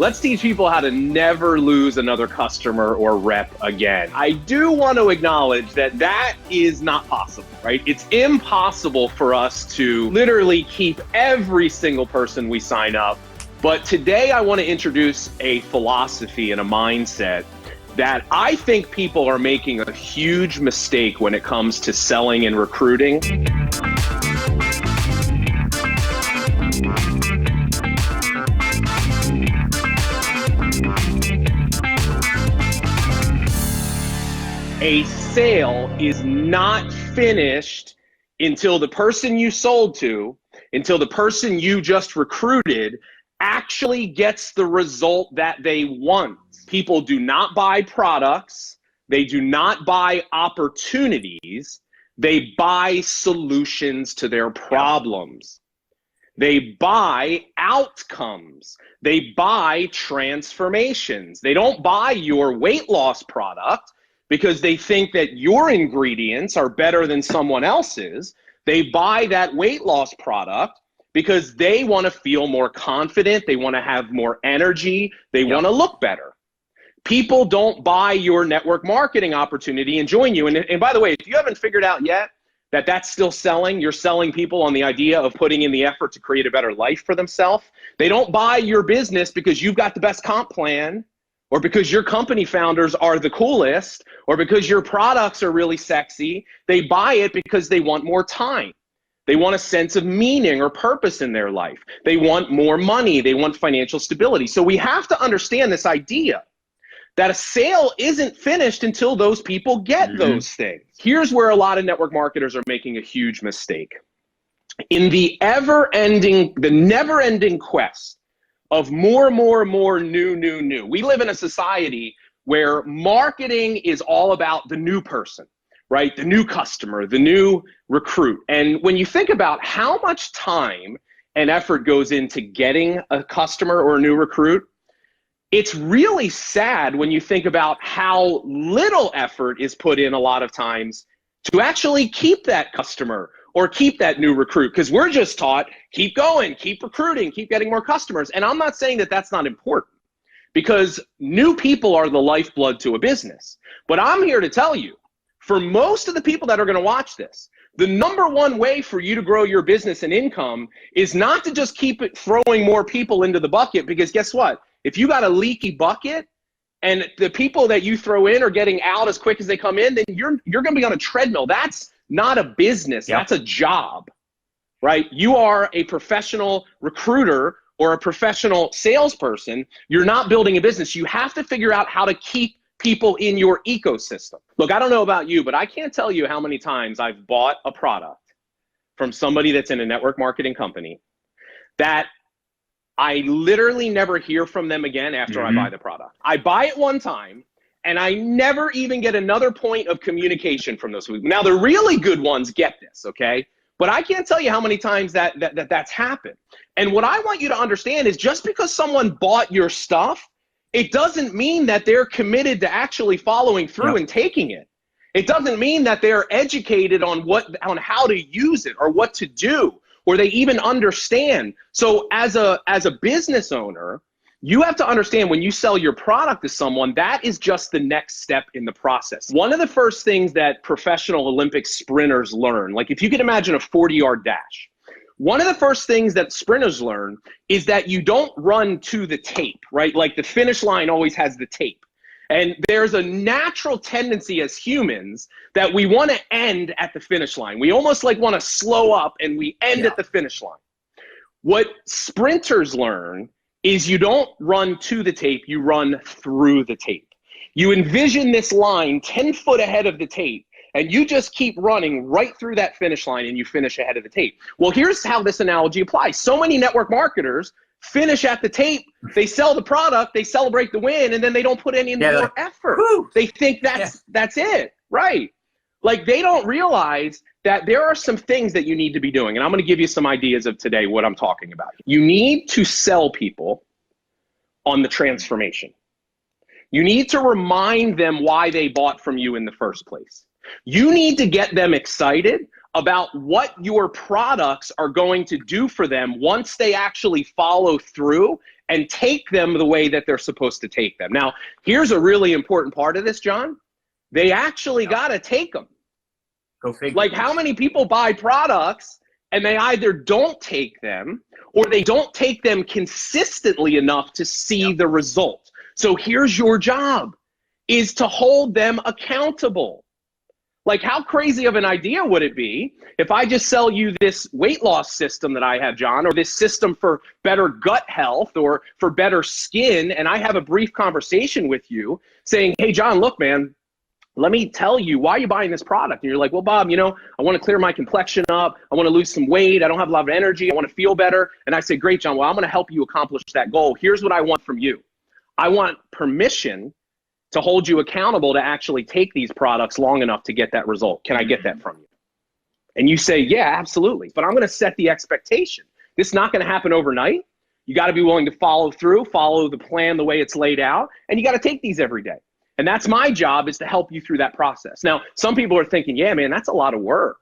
Let's teach people how to never lose another customer or rep again. I do want to acknowledge that that is not possible, right? It's impossible for us to literally keep every single person we sign up. But today I want to introduce a philosophy and a mindset that I think people are making a huge mistake when it comes to selling and recruiting. A sale is not finished until the person you sold to, until the person you just recruited actually gets the result that they want. People do not buy products. They do not buy opportunities. They buy solutions to their problems. They buy outcomes. They buy transformations. They don't buy your weight loss product because they think that your ingredients are better than someone else's. They buy that weight loss product because they want to feel more confident. They want to have more energy. They want to look better. People don't buy your network marketing opportunity and join you. And by the way, if you haven't figured out yet that that's still selling, you're selling people on the idea of putting in the effort to create a better life for themselves. They don't buy your business because you've got the best comp plan, or because your company founders are the coolest, or because your products are really sexy. They buy it because they want more time. They want a sense of meaning or purpose in their life. They want more money. They want financial stability. So we have to understand this idea that a sale isn't finished until those people get those things. Here's where a lot of network marketers are making a huge mistake. In the never-ending quest of more, new. We live in a society where marketing is all about the new person, right? The new customer, the new recruit. And when you think about how much time and effort goes into getting a customer or a new recruit, it's really sad when you think about how little effort is put in a lot of times to actually keep that customer or keep that new recruit, because we're just taught, keep going, keep recruiting, keep getting more customers. And I'm not saying that that's not important, because new people are the lifeblood to a business. But I'm here to tell you, for most of the people that are going to watch this, the number one way for you to grow your business and income is not to just keep throwing more people into the bucket, because guess what? If you got a leaky bucket and the people that you throw in are getting out as quick as they come in, then you're going to be on a treadmill. That's not a business. That's a job, right? You are a professional recruiter or a professional salesperson. You're not building a business. You have to figure out how to keep people in your ecosystem. Look, I don't know about you, but I can't tell you how many times I've bought a product from somebody that's in a network marketing company that I literally never hear from them again after I buy the product. I buy it one time, and I never even get another point of communication from those people. Now, the really good ones get this, okay? But I can't tell you how many times that's happened. And what I want you to understand is just because someone bought your stuff, it doesn't mean that they're committed to actually following through and taking it. It doesn't mean that they're educated on how to use it or what to do, or they even understand. So as a business owner, you have to understand when you sell your product to someone, that is just the next step in the process. One of the first things that professional Olympic sprinters learn, like if you can imagine a 40-yard dash, one of the first things that sprinters learn is that you don't run to the tape, right? Like the finish line always has the tape. And there's a natural tendency as humans that we want to end at the finish line. We almost like want to slow up and we end at the finish line. What sprinters learn is you don't run to the tape, you run through the tape. You envision this line 10 foot ahead of the tape, and you just keep running right through that finish line and you finish ahead of the tape. Well, here's how this analogy applies. So many network marketers finish at the tape, they sell the product, they celebrate the win, and then they don't put any more effort. They think that's it, right? Like they don't realize that there are some things that you need to be doing. And I'm going to give you some ideas of today what I'm talking about. You need to sell people on the transformation. You need to remind them why they bought from you in the first place. You need to get them excited about what your products are going to do for them once they actually follow through and take them the way that they're supposed to take them. Now, here's a really important part of this, John. They actually got to take them. Go figure. Like, how many people buy products and they either don't take them or they don't take them consistently enough to see the result? So here's your job, is to hold them accountable. Like, how crazy of an idea would it be if I just sell you this weight loss system that I have, John, or this system for better gut health or for better skin, and I have a brief conversation with you saying, hey, John, look, man, let me tell you why you're buying this product. And you're like, well, Bob, you know, I want to clear my complexion up. I want to lose some weight. I don't have a lot of energy. I want to feel better. And I say, great, John, well, I'm going to help you accomplish that goal. Here's what I want from you. I want permission to hold you accountable to actually take these products long enough to get that result. Can I get that from you? And you say, yeah, absolutely. But I'm going to set the expectation. This is not going to happen overnight. You got to be willing to follow through, follow the plan the way it's laid out, and you got to take these every day. And that's my job, is to help you through that process. Now, some people are thinking, yeah, man, that's a lot of work.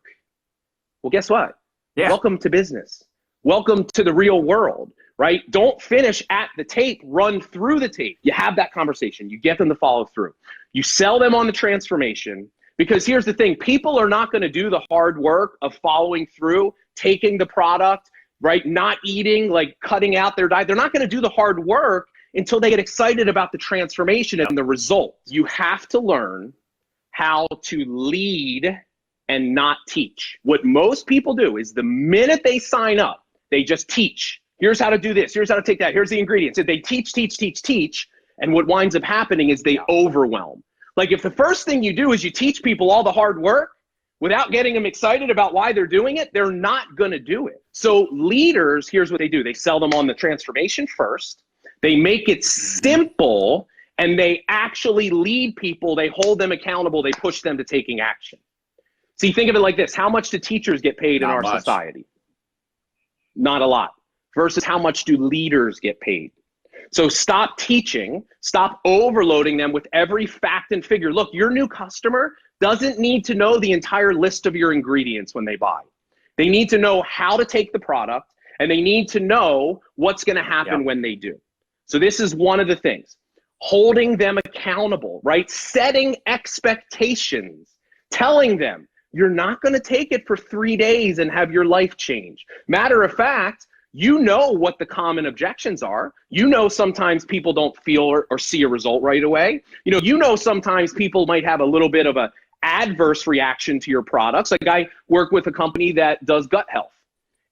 Well, guess what? Yeah. Welcome to business. Welcome to the real world, right? Don't finish at the tape, run through the tape. You have that conversation. You get them to follow through. You sell them on the transformation, because here's the thing. People are not going to do the hard work of following through, taking the product, right? Not eating, like cutting out their diet. They're not going to do the hard work until they get excited about the transformation and the result. You have to learn how to lead and not teach. What most people do is the minute they sign up, they just teach. Here's how to do this. Here's how to take that. Here's the ingredients. They teach. And what winds up happening is they overwhelm. Like, if the first thing you do is you teach people all the hard work without getting them excited about why they're doing it, they're not going to do it. So leaders, here's what they do. They sell them on the transformation first. They make it simple, and they actually lead people. They hold them accountable. They push them to taking action. See, think of it like this. How much do teachers get paid in our society? Not a lot. Versus how much do leaders get paid? So stop teaching. Stop overloading them with every fact and figure. Look, your new customer doesn't need to know the entire list of your ingredients when they buy. They need to know how to take the product, and they need to know what's going to happen when they do. So this is one of the things. Holding them accountable, right? Setting expectations. Telling them, you're not going to take it for 3 days and have your life change. Matter of fact, you know what the common objections are. You know sometimes people don't feel or see a result right away. You know sometimes people might have a little bit of a adverse reaction to your products. Like, I work with a company that does gut health.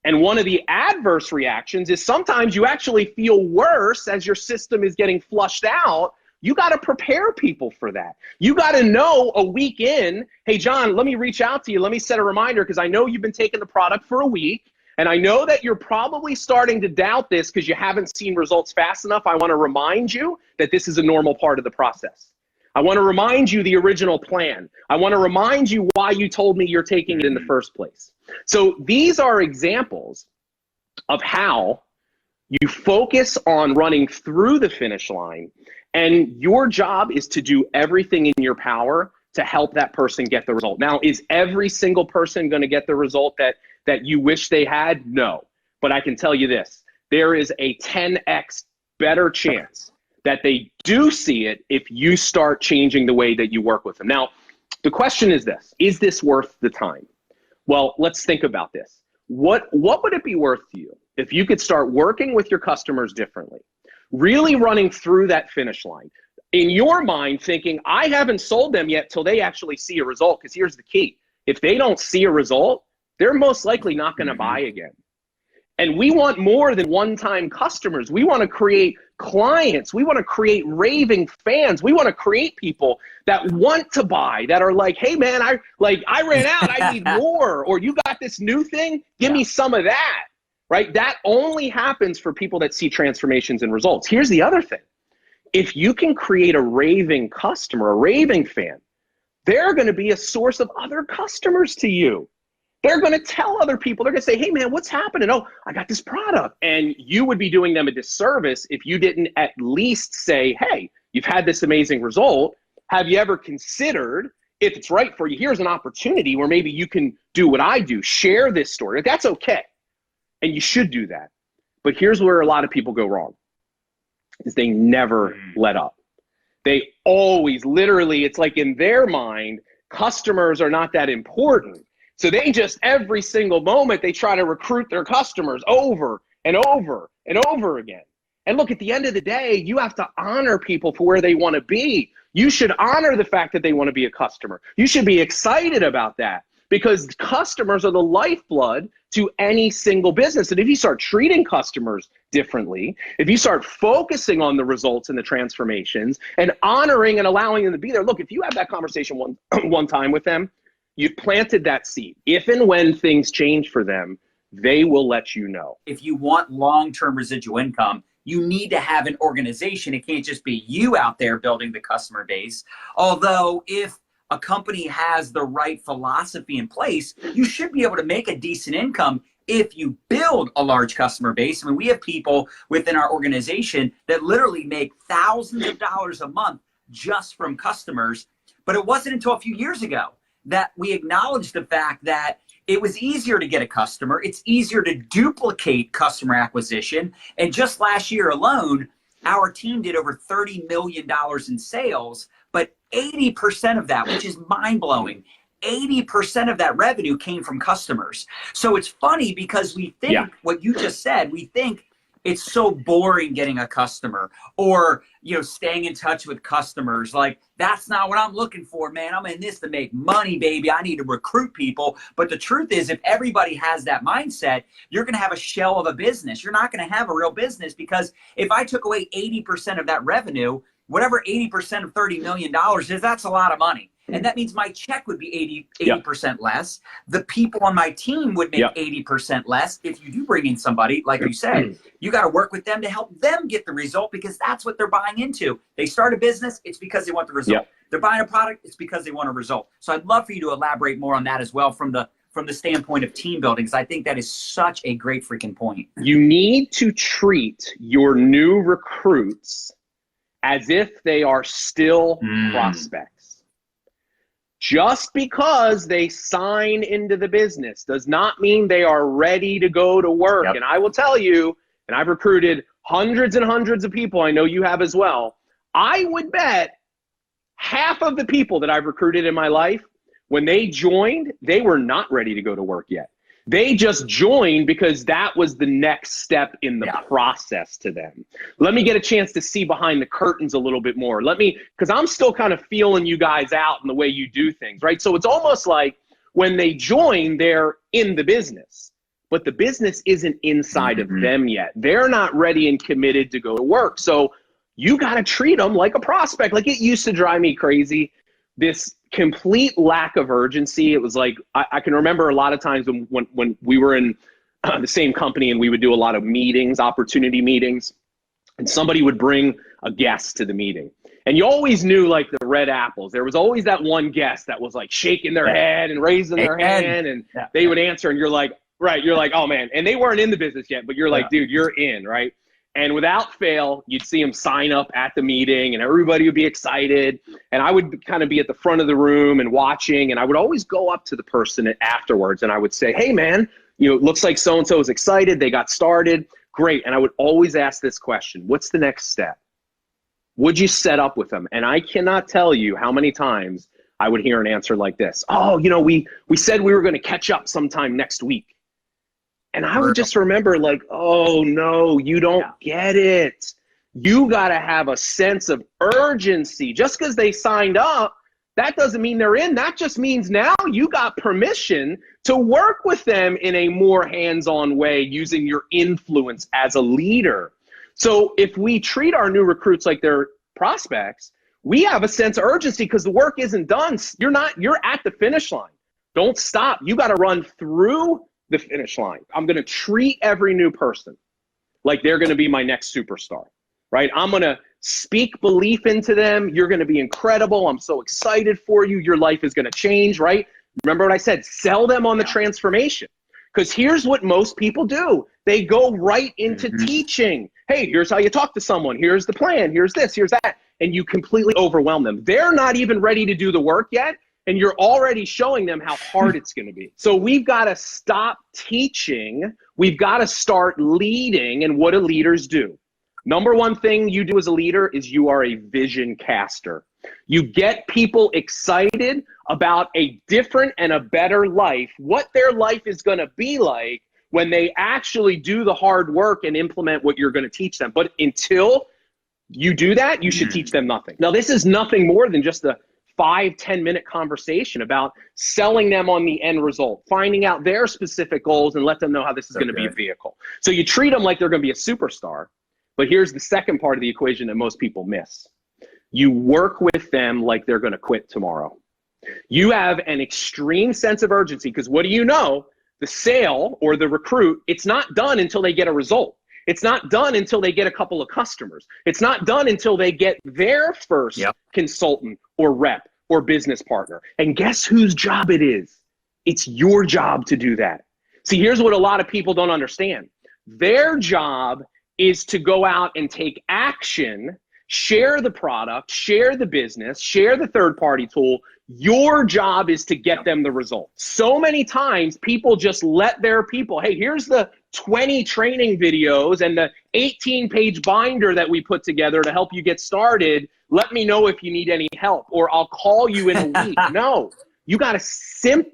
And one of the adverse reactions is sometimes you actually feel worse as your system is getting flushed out. You got to prepare people for that. You got to know a week in, hey, John, let me reach out to you. Let me set a reminder, because I know you've been taking the product for a week. And I know that you're probably starting to doubt this because you haven't seen results fast enough. I want to remind you that this is a normal part of the process. I want to remind you the original plan. I want to remind you why you told me you're taking it in the first place. So these are examples of how you focus on running through the finish line, and your job is to do everything in your power to help that person get the result. Now, is every single person going to get the result that you wish they had? No. But I can tell you this, there is a 10x better chance that they do see it if you start changing the way that you work with them. Now, the question is this: is this worth the time? Well, let's think about this. What would it be worth to you if you could start working with your customers differently, really running through that finish line? In your mind, thinking, I haven't sold them yet till they actually see a result, because here's the key. If they don't see a result, they're most likely not going to buy again. And we want more than one-time customers. We want to create clients. We want to create raving fans. We want to create people that want to buy, that are like, hey man, I ran out, I need more. Or you got this new thing, give me some of that, right? That only happens for people that see transformations and results. Here's the other thing. If you can create a raving customer, a raving fan, they're going to be a source of other customers to you. They're going to tell other people, they're going to say, hey man, what's happening? Oh, I got this product. And you would be doing them a disservice if you didn't at least say, hey, you've had this amazing result. Have you ever considered if it's right for you, here's an opportunity where maybe you can do what I do, share this story. That's okay. And you should do that. But here's where a lot of people go wrong, is they never let up. They always, literally, it's like in their mind, customers are not that important. So they just, every single moment, they try to recruit their customers over and over and over again. And look, at the end of the day, you have to honor people for where they want to be. You should honor the fact that they want to be a customer. You should be excited about that, because customers are the lifeblood to any single business. And if you start treating customers differently, if you start focusing on the results and the transformations and honoring and allowing them to be there, look, if you have that conversation one time with them, you've planted that seed. If and when things change for them, they will let you know. If you want long-term residual income, you need to have an organization. It can't just be you out there building the customer base. Although if a company has the right philosophy in place, you should be able to make a decent income if you build a large customer base. I mean, we have people within our organization that literally make thousands of dollars a month just from customers. But it wasn't until a few years ago that we acknowledged the fact that it was easier to get a customer. It's easier to duplicate customer acquisition. And just last year alone, our team did over $30 million in sales, but 80% of that, which is mind-blowing, 80% of that revenue came from customers. So it's funny because we think what you just said, we think it's so boring getting a customer, or, you know, staying in touch with customers. Like, that's not what I'm looking for, man. I'm in this to make money, baby. I need to recruit people. But the truth is, if everybody has that mindset, you're going to have a shell of a business. You're not going to have a real business, because if I took away 80% of that revenue, whatever 80% of $30 million is, that's a lot of money. And that means my check would be 80% less. The people on my team would make 80% less. If you do bring in somebody, like you said, you got to work with them to help them get the result, because that's what they're buying into. They start a business, it's because they want the result. They're buying a product, it's because they want a result. So I'd love for you to elaborate more on that as well from the standpoint of team building, because I think that is such a great freaking point. You need to treat your new recruits as if they are still prospects. Just because they sign into the business does not mean they are ready to go to work. And I will tell you, and I've recruited hundreds and hundreds of people, I know you have as well, I would bet half of the people that I've recruited in my life, when they joined, they were not ready to go to work yet. They just joined because that was the next step in the process to them. Let me get a chance to see behind the curtains a little bit more. Because I'm still kind of feeling you guys out in the way you do things, right? So it's almost like when they join, they're in the business, but the business isn't inside of them yet. They're not ready and committed to go to work. So you got to treat them like a prospect. Like, it used to drive me crazy, this complete lack of urgency. It was like, I can remember a lot of times when we were in the same company and we would do a lot of meetings, opportunity meetings, and somebody would bring a guest to the meeting. And you always knew, like, the red apples. There was always that one guest that was like shaking their head and raising their hand, and they would answer, and you're like, oh man. And they weren't in the business yet, but you're like, dude, you're in, right? And without fail, you'd see them sign up at the meeting and everybody would be excited. And I would kind of be at the front of the room and watching. And I would always go up to the person afterwards and I would say, hey man, you know, it looks like so-and-so is excited. They got started. Great. And I would always ask this question: what's the next step? Would you set up with them? And I cannot tell you how many times I would hear an answer like this. Oh, you know, we said we were going to catch up sometime next week. And I would just remember, like, oh no, you don't get it. You got to have a sense of urgency. Just because they signed up, that doesn't mean they're in. That just means now you got permission to work with them in a more hands-on way, using your influence as a leader. So if we treat our new recruits like they're prospects, we have a sense of urgency because the work isn't done. You're at the finish line. Don't stop. You got to run through the finish line. I'm going to treat every new person like they're going to be my next superstar, right? I'm going to speak belief into them. You're going to be incredible. I'm so excited for you. Your life is going to change, right? Remember what I said, sell them on the transformation. Because here's what most people do. They go right into teaching. Hey, here's how you talk to someone. Here's the plan. Here's this, here's that. And you completely overwhelm them. They're not even ready to do the work yet. and you're already showing them how hard it's going to be. So we've got to stop teaching. We've got to start leading. And what do leaders do? Number one thing you do as a leader is you are a vision caster. You get people excited about a different and a better life, what their life is going to be like when they actually do the hard work and implement what you're going to teach them. But until you do that, you should teach them nothing. Now, this is nothing more than just a 5-10 minute conversation about selling them on the end result, finding out their specific goals and let them know how this is going to be a vehicle. So you treat them like they're going to be a superstar. But here's the second part of the equation that most people miss. You work with them like they're going to quit tomorrow. You have an extreme sense of urgency because what do you know? The sale or the recruit, it's not done until they get a result. It's not done until they get a couple of customers. It's not done until they get their first consultant or rep or business partner. And guess whose job it is? It's your job to do that. See, here's what a lot of people don't understand. Their job is to go out and take action, share the product, share the business, share the third-party tool. Your job is to get them the result. So many times people just let their people, hey, here's the 20 training videos and the 18-page binder that we put together to help you get started. Let me know if you need any help, or I'll call you in a week. No, you gotta simplify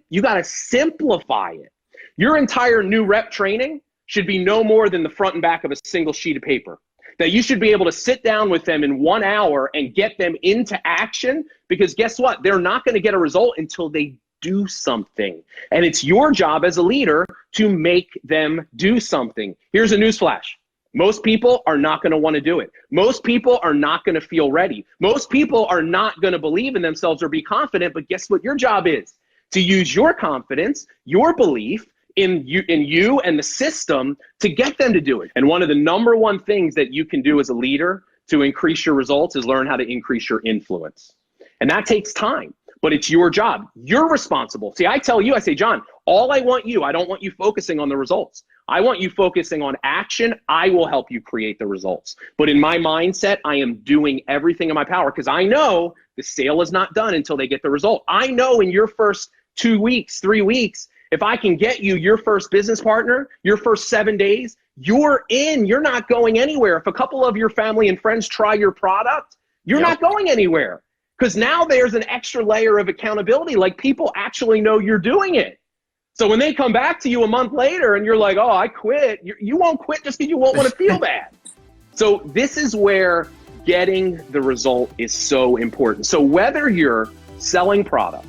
it. Your entire new rep training should be no more than the front and back of a single sheet of paper. That you should be able to sit down with them in 1 hour and get them into action, because guess what? They're not going to get a result until they do something. And it's your job as a leader to make them do something. Here's a newsflash. Most people are not going to want to do it. Most people are not going to feel ready. Most people are not going to believe in themselves or be confident. But guess what your job is? To use your confidence, your belief, in you and the system to get them to do it. And one of the number one things that you can do as a leader to increase your results is learn how to increase your influence. And that takes time, but it's your job. You're responsible. See, I tell you, I say, John, all I want you, I don't want you focusing on the results. I want you focusing on action. I will help you create the results. But in my mindset, I am doing everything in my power because I know the sale is not done until they get the result. I know in your first 2 weeks, 3 weeks, if I can get you your first business partner, your first 7 days, you're in. You're not going anywhere. If a couple of your family and friends try your product, you're not going anywhere. Because now there's an extra layer of accountability. Like people actually know you're doing it. So when they come back to you a month later and you're like, oh, I quit, you won't quit just because you won't want to feel bad. So this is where getting the result is so important. So whether you're selling product,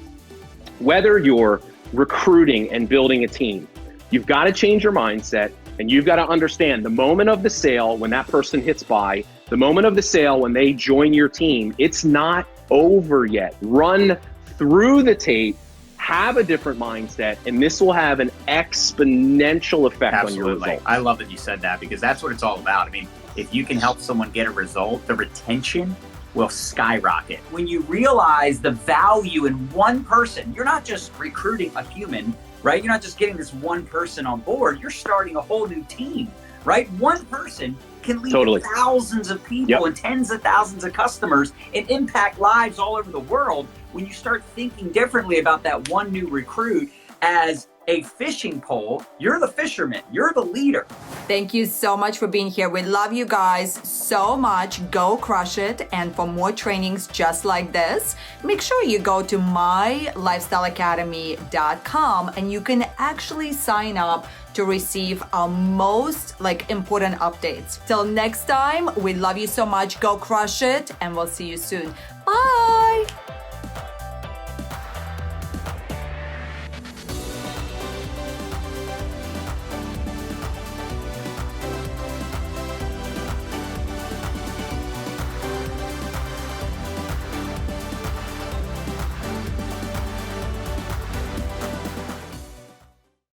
whether you're recruiting and building a team, you've got to change your mindset, and you've got to understand the moment of the sale when that person hits buy, the moment of the sale when they join your team, it's not over yet. Run through the tape, have a different mindset, and this will have an exponential effect on your results. I love that you said that because that's what it's all about. I mean, if you can help someone get a result, the retention will skyrocket. When you realize the value in one person, you're not just recruiting a human, right? You're not just getting this one person on board, you're starting a whole new team, right? One person can lead thousands of people and tens of thousands of customers and impact lives all over the world. When you start thinking differently about that one new recruit as a fishing pole, you're the fisherman, you're the leader. Thank you so much for being here. We love you guys so much. Go crush it. And for more trainings just like this, make sure you go to mylifestyleacademy.com and you can actually sign up to receive our most important updates. Till next time, we love you so much. Go crush it, and we'll see you soon. Bye.